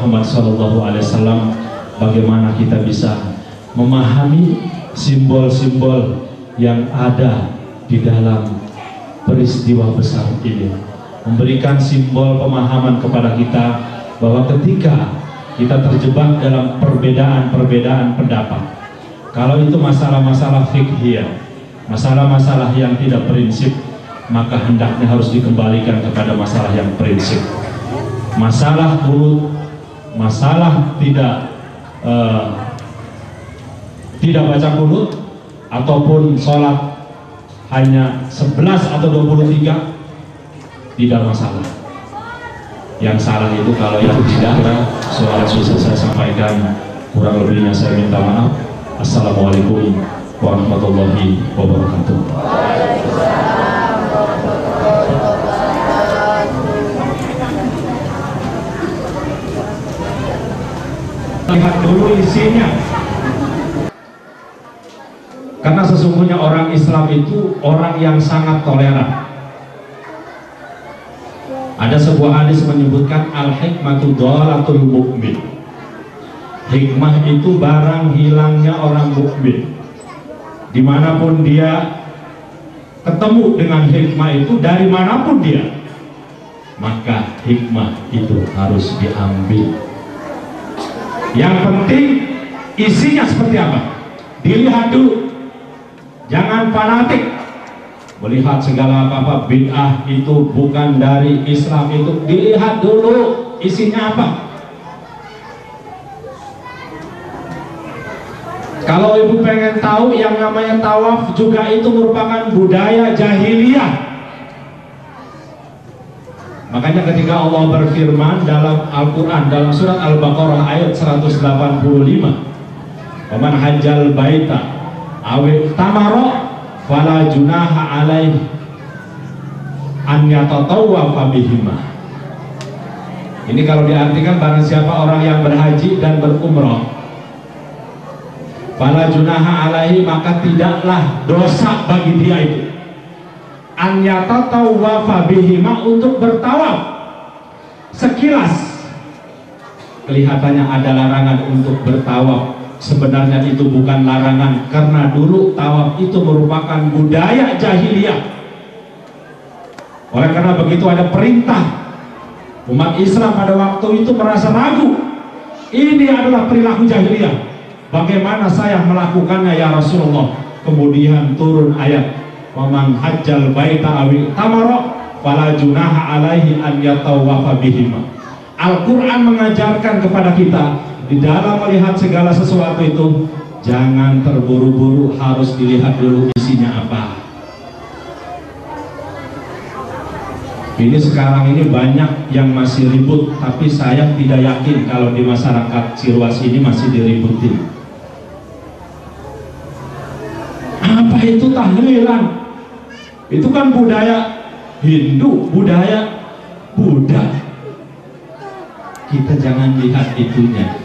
Muhammad SAW, bagaimana kita bisa memahami simbol-simbol yang ada di dalam peristiwa besar ini, memberikan simbol pemahaman kepada kita bahwa ketika kita terjebak dalam perbedaan pendapat, kalau itu masalah-masalah fikih, masalah-masalah yang tidak prinsip, maka hendaknya harus dikembalikan kepada masalah yang prinsip. Masalah qunut, masalah tidak baca qunut ataupun sholat hanya 11 atau 23 tidak masalah. Yang salah itu kalau itu tidak. Soal susah saya sampaikan, kurang lebihnya saya minta maaf. Assalamualaikum warahmatullahi wabarakatuh. Lihat dulu isinya. Karena sesungguhnya orang Islam itu orang yang sangat toleran. Ada sebuah hadis menyebutkan al-hikmatu dhalatul mu'min. Hikmah itu barang hilangnya orang mukmin. Dimanapun dia ketemu dengan hikmah itu, dari manapun dia, maka hikmah itu harus diambil. Yang penting isinya seperti apa, dilihat dulu. Jangan fanatik melihat segala apa-apa bid'ah itu bukan dari Islam, itu dilihat dulu isinya apa. Kalau ibu pengen tahu, yang namanya tawaf juga itu merupakan budaya jahiliyah. Makanya ketika Allah berfirman dalam Al-Quran, dalam surat Al-Baqarah ayat 185, "Waman hajjal baita awi tamaro fala junaha alaih an yatatawwafa bihima." Ini kalau diartikan, barang siapa orang yang berhaji dan berumrah, fala junaha alaihi, maka tidaklah dosa bagi dia itu an yatatawwafa bihima, untuk bertawaf. Sekilas kelihatannya ada larangan untuk bertawaf. Sebenarnya itu bukan larangan, karena dulu tawaf itu merupakan budaya jahiliyah. Oleh karena begitu ada perintah. Umat Islam pada waktu itu merasa ragu, ini adalah perilaku jahiliyah, bagaimana saya melakukannya ya Rasulullah? Kemudian turun ayat, "Waman hajjal baita awi tamara fala junaha alaihi an yatawwafa bihima." Al-Quran mengajarkan kepada kita, di dalam melihat segala sesuatu itu jangan terburu-buru, harus dilihat dulu isinya apa. Ini sekarang ini banyak yang masih ribut, tapi saya tidak yakin kalau di masyarakat Ciruas ini masih diributin. Apa itu tahlilan? Itu kan budaya Hindu, budaya Buddha. Kita jangan lihat itunya,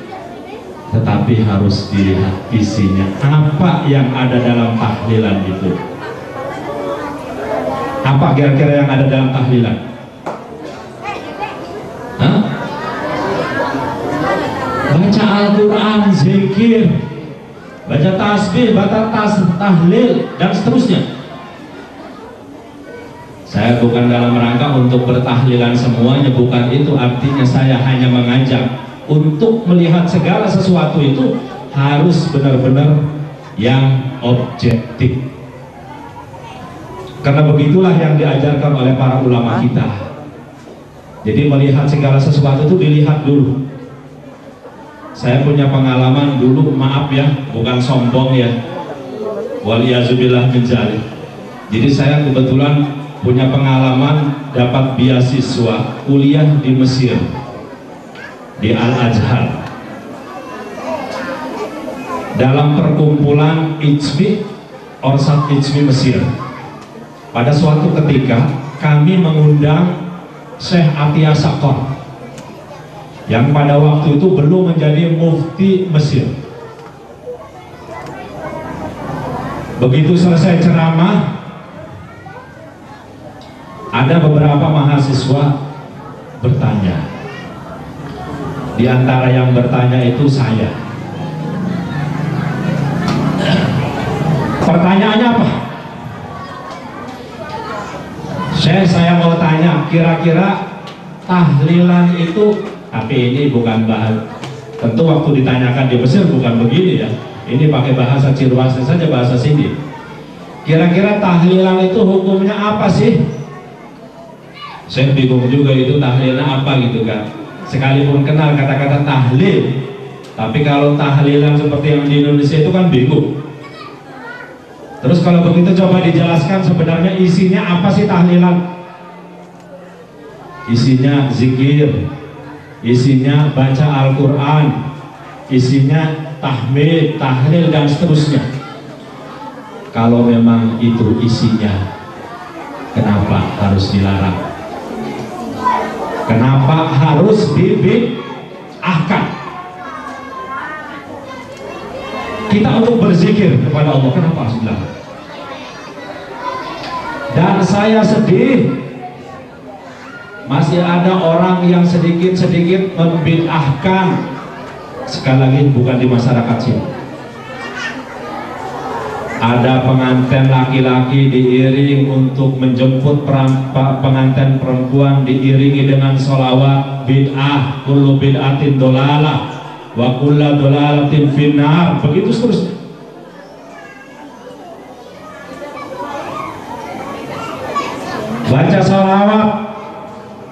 tetapi harus dilihat isinya. Apa yang ada dalam tahlilan itu? Apa kira-kira yang ada dalam tahlilan? Hah? Baca Al-Quran, zikir, baca tasbih, baca tahlil, dan seterusnya. Saya bukan dalam rangka untuk bertahlilan semuanya, bukan itu artinya. Saya hanya mengajak untuk melihat segala sesuatu itu harus benar-benar yang objektif. Karena begitulah yang diajarkan oleh para ulama kita. Jadi melihat segala sesuatu itu dilihat dulu. Saya punya pengalaman dulu, maaf ya, bukan sombong ya, waliyazubillah min dzalik. Jadi saya kebetulan punya pengalaman dapat beasiswa kuliah di Mesir, di Al-Azhar, dalam perkumpulan Ijmi, Orsat Ijmi Mesir. Pada suatu ketika kami mengundang Syekh Atiyah Sakor, yang pada waktu itu belum menjadi mufti Mesir. Begitu selesai ceramah, ada beberapa mahasiswa bertanya, Di antara yang bertanya itu saya. Pertanyaannya apa? Saya mau tanya, kira-kira tahlilan itu, tapi ini bukan bahas, tentu waktu ditanyakan di Mesir bukan begini ya, ini pakai bahasa Cirwasli saja, bahasa sini. Kira-kira tahlilan itu hukumnya apa sih? Saya bingung juga itu tahlilan apa gitu kan. Sekalipun kenal kata-kata tahlil, tapi kalau tahlilan seperti yang di Indonesia itu kan bingung. Terus kalau begitu coba dijelaskan sebenarnya isinya apa sih tahlilan? Isinya zikir, isinya baca Al-Quran, isinya tahmid, tahlil dan seterusnya. Kalau memang itu isinya, kenapa harus dilarang? Kenapa harus dibid'ahkan? Kita untuk berzikir kepada Allah, kenapa harus dilarang? Dan saya sedih, masih ada orang yang sedikit-sedikit membid'ahkan. Sekali lagi bukan di masyarakat sini. Ada pengantin laki-laki diiring untuk menjemput pengantin perempuan, diiringi dengan sholawat, bid'ah, kullu bid'atin dolalah wa kullu dolalatin finnar, begitu seterusnya. Baca sholawat,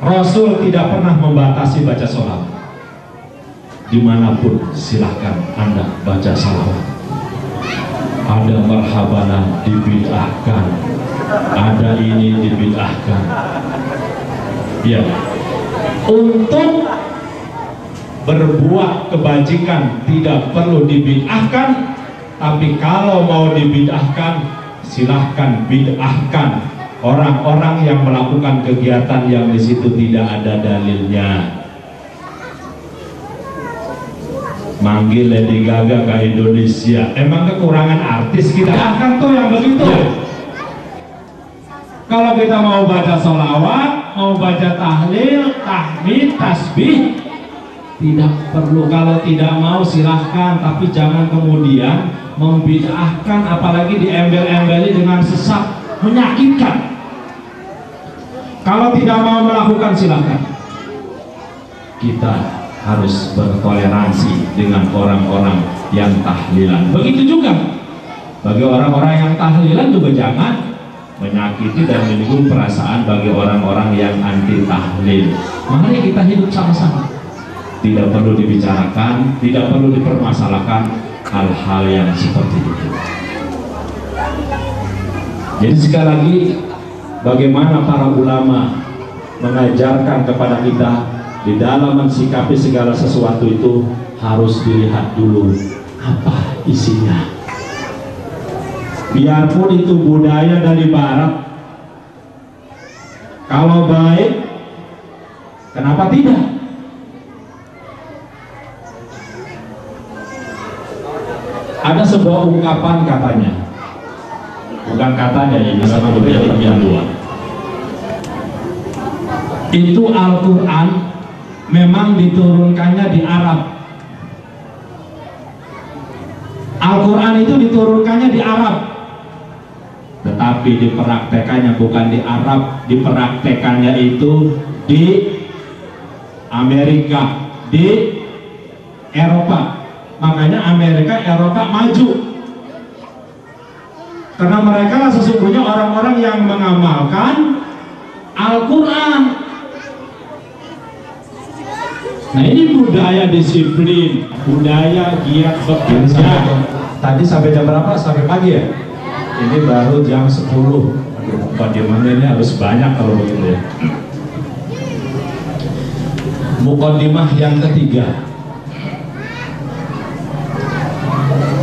Rasul tidak pernah membatasi baca sholawat. Dimanapun silahkan Anda baca sholawat. Ada marhabana dibid'ahkan, ada ini dibid'ahkan. Ya, untuk berbuat kebajikan tidak perlu dibid'ahkan, tapi kalau mau dibid'ahkan silahkan bid'ahkan orang-orang yang melakukan kegiatan yang di situ tidak ada dalilnya. Manggil Lady Gaga ke Indonesia, emang kekurangan artis kita? Akan tuh yang begitu ya. Kalau kita mau baca sholawat, mau baca tahlil, tahmid, tasbih, tidak perlu. Kalau tidak mau silahkan, tapi jangan kemudian membid'ahkan, apalagi diembel-embeli dengan sesat, menyakitkan. Kalau tidak mau melakukan silahkan. Kita harus bertoleransi dengan orang-orang yang tahlilan. Begitu juga bagi orang-orang yang tahlilan juga jangan menyakiti dan menyinggung perasaan bagi orang-orang yang anti tahlil. Mari kita hidup sama-sama. Tidak perlu dibicarakan, tidak perlu dipermasalahkan hal-hal yang seperti itu. Jadi sekali lagi, bagaimana para ulama mengajarkan kepada kita di dalam mensikapi segala sesuatu itu harus dilihat dulu apa isinya. Biarpun itu budaya dari barat, kalau baik kenapa tidak? Ada sebuah ungkapan katanya, bukan katanya, ini sama berbeda yang dua. Itu Al-Quran memang diturunkannya di Arab. Al-Quran itu diturunkannya di Arab, tetapi dipraktekannya bukan di Arab, dipraktekannya itu di Amerika, di Eropa. Makanya Amerika, Eropa maju, karena mereka sesungguhnya orang-orang yang mengamalkan Al-Quran. Nah, ini budaya disiplin, budaya giat bekerja. Tadi sampai jam berapa? Sampai pagi ya? Ini baru jam 10. Bagaimana ini harus banyak kalau begitu ya. Muqaddimah yang ketiga.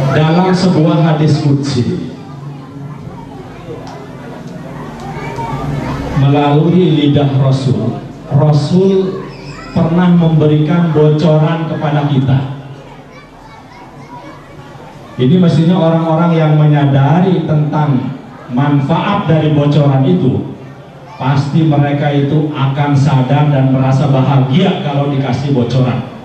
Dalam sebuah hadis qudsi, melalui lidah Rasul, Rasul pernah memberikan bocoran kepada kita. Ini mestinya orang-orang yang menyadari tentang manfaat dari bocoran itu, pasti mereka itu akan sadar dan merasa bahagia kalau dikasih bocoran.